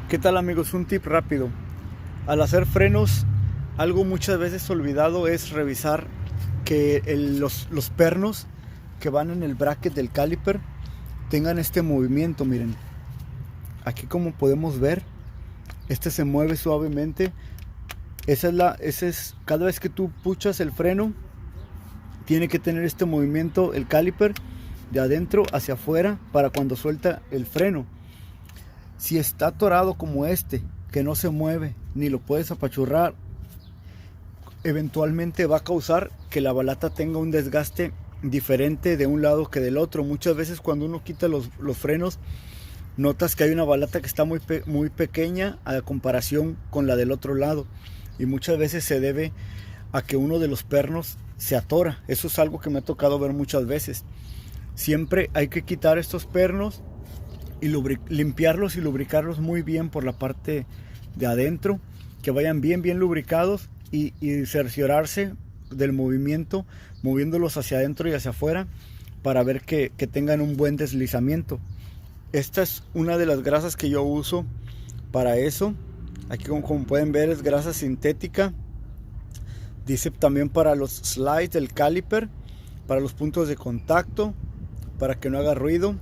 ¿Qué tal, amigos? Un tip rápido. Al hacer frenos, algo muchas veces olvidado es revisar que los pernos que van en el bracket del caliper tengan este movimiento. Miren, aquí como podemos ver, este se mueve suavemente. Cada vez que tú puchas el freno, tiene que tener este movimiento el caliper de adentro hacia afuera para cuando suelta el freno. Si está atorado como este, que no se mueve ni lo puedes apachurrar, eventualmente va a causar que la balata tenga un desgaste diferente de un lado que del otro. Muchas veces cuando uno quita los frenos, notas que hay una balata que está muy pequeña a comparación con la del otro lado, y muchas veces se debe a que uno de los pernos se atora. Eso es algo que me ha tocado ver muchas veces. Siempre hay que quitar estos pernos y limpiarlos y lubricarlos muy bien por la parte de adentro, que vayan bien lubricados, y cerciorarse del movimiento, moviéndolos hacia adentro y hacia afuera para ver que tengan un buen deslizamiento. Esta es una de las grasas que yo uso para eso. Aquí como pueden ver es grasa sintética. Dice también para los slides del caliper, para los puntos de contacto, para que no haga ruido.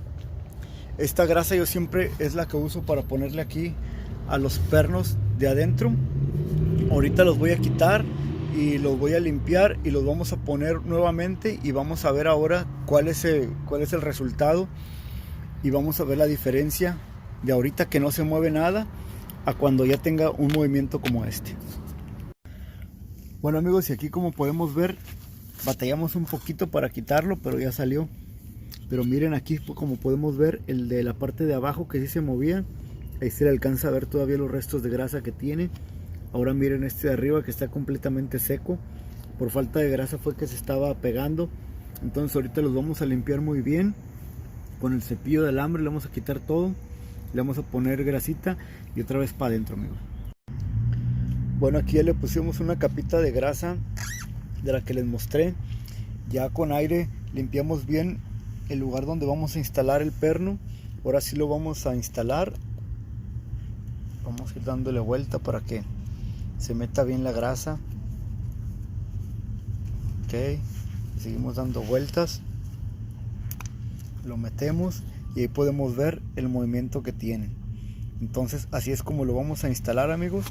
Esta grasa yo siempre es la que uso para ponerle aquí a los pernos de adentro. Ahorita los voy a quitar y los voy a limpiar y los vamos a poner nuevamente, y vamos a ver ahora cuál es el resultado, y vamos a ver la diferencia de ahorita que no se mueve nada a cuando ya tenga un movimiento como este. Bueno, amigos, y aquí como podemos ver, batallamos un poquito para quitarlo, pero ya salió. Pero miren aquí como podemos ver el de la parte de abajo que sí se movía. Ahí se le alcanza a ver todavía los restos de grasa que tiene. Ahora miren este de arriba que está completamente seco. Por falta de grasa fue que se estaba pegando. Entonces ahorita los vamos a limpiar muy bien. Con el cepillo de alambre le vamos a quitar todo. Le vamos a poner grasita y otra vez para adentro, amigos. Bueno, aquí ya le pusimos una capita de grasa de la que les mostré. Ya con aire limpiamos bien el lugar donde vamos a instalar el perno. Ahora sí lo vamos a instalar. Vamos a ir dándole vuelta para que se meta bien la grasa. Ok, seguimos dando vueltas. Lo metemos y ahí podemos ver el movimiento que tiene. Entonces así es como lo vamos a instalar, amigos.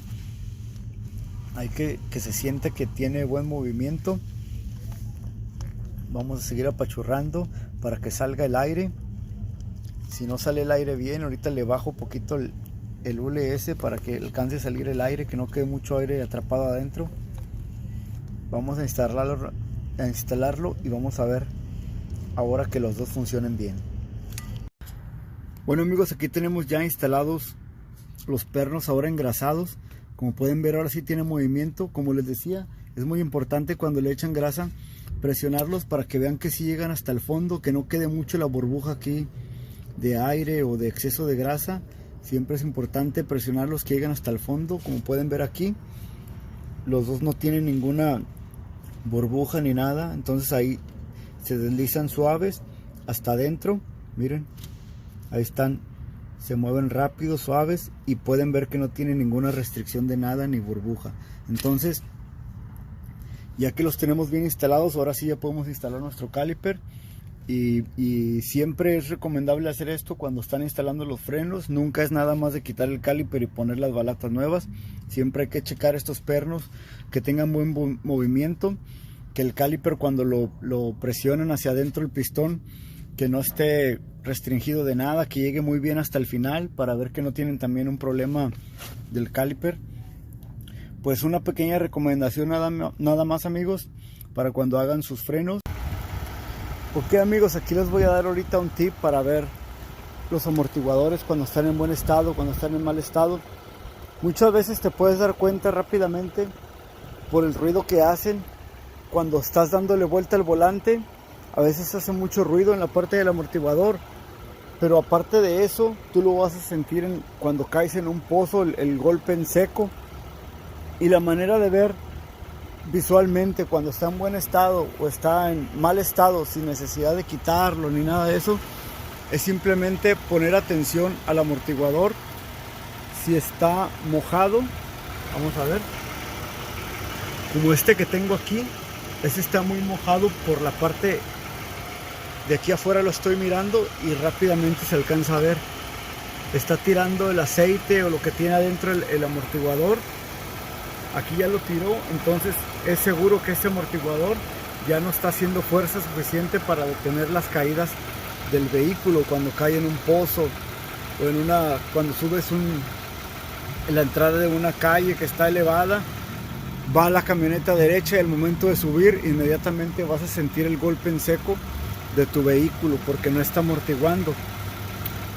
Hay que se siente que tiene buen movimiento. Vamos a seguir apachurrando para que salga el aire. Si no sale el aire bien, ahorita le bajo un poquito el ULS para que alcance a salir el aire, que no quede mucho aire atrapado adentro. Vamos a instalarlo y vamos a ver ahora que los dos funcionen bien. Bueno, amigos, aquí tenemos ya instalados los pernos ahora engrasados. Como pueden ver, ahora sí tiene movimiento. Como les decía, es muy importante cuando le echan grasa presionarlos para que vean que sí llegan hasta el fondo, que no quede mucho la burbuja aquí de aire o de exceso de grasa. Siempre es importante presionarlos que lleguen hasta el fondo. Como pueden ver aquí, los dos no tienen ninguna burbuja ni nada, entonces ahí se deslizan suaves hasta adentro. Miren, ahí están, se mueven rápido, suaves, y pueden ver que no tienen ninguna restricción de nada ni burbuja. Entonces, ya que los tenemos bien instalados, ahora sí ya podemos instalar nuestro caliper. Y siempre es recomendable hacer esto cuando están instalando los frenos. Nunca es nada más de quitar el caliper y poner las balatas nuevas. Siempre hay que checar estos pernos que tengan buen movimiento, que el caliper cuando lo presionan hacia adentro el pistón, que no esté restringido de nada, que llegue muy bien hasta el final, para ver que no tienen también un problema del caliper. Pues una pequeña recomendación nada más, amigos, para cuando hagan sus frenos. Ok, amigos, aquí les voy a dar ahorita un tip para ver los amortiguadores cuando están en buen estado, cuando están en mal estado. Muchas veces te puedes dar cuenta rápidamente por el ruido que hacen cuando estás dándole vuelta al volante. A veces hace mucho ruido en la parte del amortiguador, pero aparte de eso, tú lo vas a sentir cuando caes en un pozo, el golpe en seco. Y la manera de ver visualmente cuando está en buen estado o está en mal estado, sin necesidad de quitarlo ni nada de eso, es simplemente poner atención al amortiguador. si está mojado. Vamos a ver. Como este que tengo aquí, este está muy mojado por la parte de aquí afuera, lo estoy mirando y rápidamente se alcanza a ver. Está tirando el aceite o lo que tiene adentro el amortiguador. Aquí ya lo tiró, entonces es seguro que este amortiguador ya no está haciendo fuerza suficiente para detener las caídas del vehículo cuando cae en un pozo o en cuando subes en la entrada de una calle que está elevada. Va la camioneta derecha y al momento de subir inmediatamente vas a sentir el golpe en seco de tu vehículo porque no está amortiguando.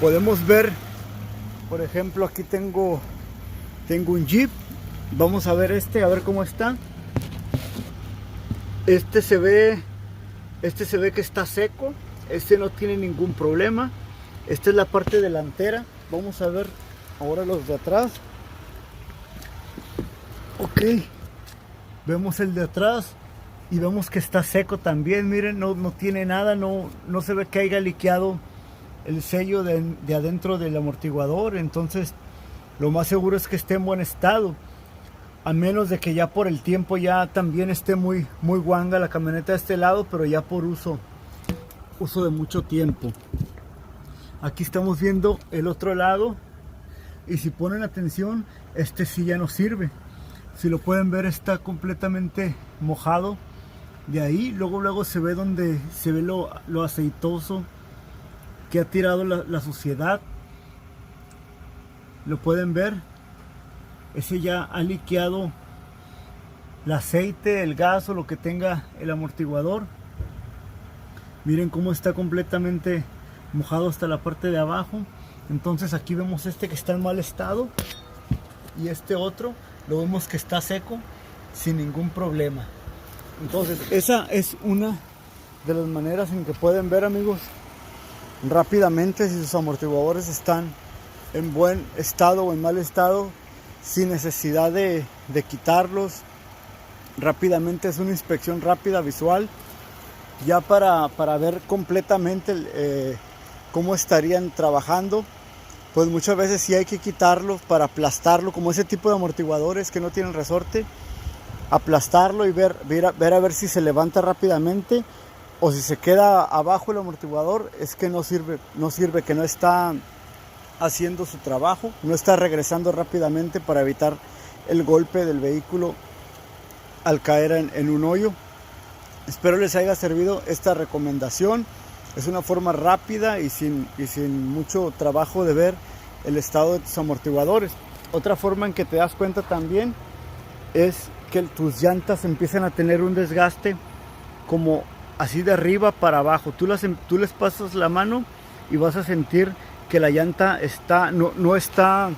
Podemos ver, por ejemplo, aquí tengo un Jeep. Vamos a ver a ver cómo está. Este se ve que está seco. Este no tiene ningún problema. Esta es la parte delantera. Vamos a ver ahora los de atrás. Ok. Vemos el de atrás y vemos que está seco también. Miren, no tiene nada, no se ve que haya liqueado el sello de adentro del amortiguador. Entonces lo más seguro es que esté en buen estado, a menos de que ya por el tiempo ya también esté muy guanga la camioneta de este lado, pero ya por uso de mucho tiempo. Aquí estamos viendo el otro lado y si ponen atención, este sí ya no sirve. Si lo pueden ver, está completamente mojado de ahí. Luego se ve donde se ve lo aceitoso que ha tirado la suciedad. Lo pueden ver. Ese ya ha liqueado el aceite, el gas o lo que tenga el amortiguador. Miren cómo está completamente mojado hasta la parte de abajo. Entonces aquí vemos este que está en mal estado y este otro lo vemos que está seco sin ningún problema. Entonces esa es una de las maneras en que pueden ver, amigos, rápidamente si sus amortiguadores están en buen estado o en mal estado, sin necesidad de quitarlos. Rápidamente es una inspección rápida visual ya para ver completamente cómo estarían trabajando. Pues muchas veces sí hay que quitarlos para aplastarlo, como ese tipo de amortiguadores que no tienen resorte, aplastarlo y ver a ver si se levanta rápidamente, o si se queda abajo el amortiguador es que no sirve, que no está haciendo su trabajo, no está regresando rápidamente para evitar el golpe del vehículo al caer en un hoyo. Espero les haya servido esta recomendación. Es una forma rápida y sin mucho trabajo de ver el estado de tus amortiguadores. Otra forma en que te das cuenta también es que tus llantas empiezan a tener un desgaste como así de arriba para abajo. Tú les pasas la mano y vas a sentir que la llanta no está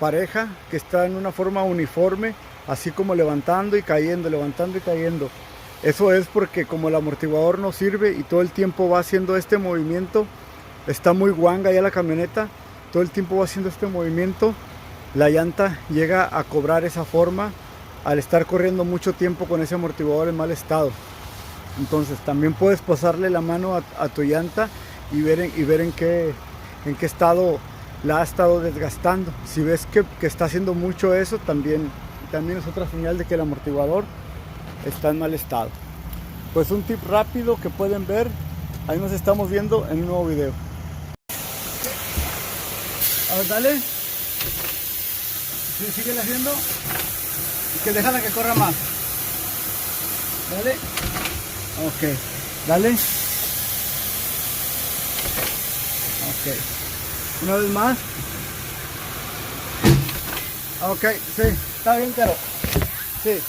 pareja, que está en una forma uniforme, así como levantando y cayendo, levantando y cayendo. Eso es porque como el amortiguador no sirve y todo el tiempo va haciendo este movimiento, está muy guanga ya la camioneta, todo el tiempo va haciendo este movimiento, la llanta llega a cobrar esa forma al estar corriendo mucho tiempo con ese amortiguador en mal estado. Entonces también puedes pasarle la mano a tu llanta y ver en qué estado la ha estado desgastando. Si ves que está haciendo mucho eso, también es otra señal de que el amortiguador está en mal estado. Pues un tip rápido que pueden ver. Ahí nos estamos viendo en un nuevo video. A ver, dale. Sí, sigue haciendo. Y que déjala que corra más. Dale. Ok. Dale. Ok. Una vez más. Ok, sí. Está bien, pero. Sí.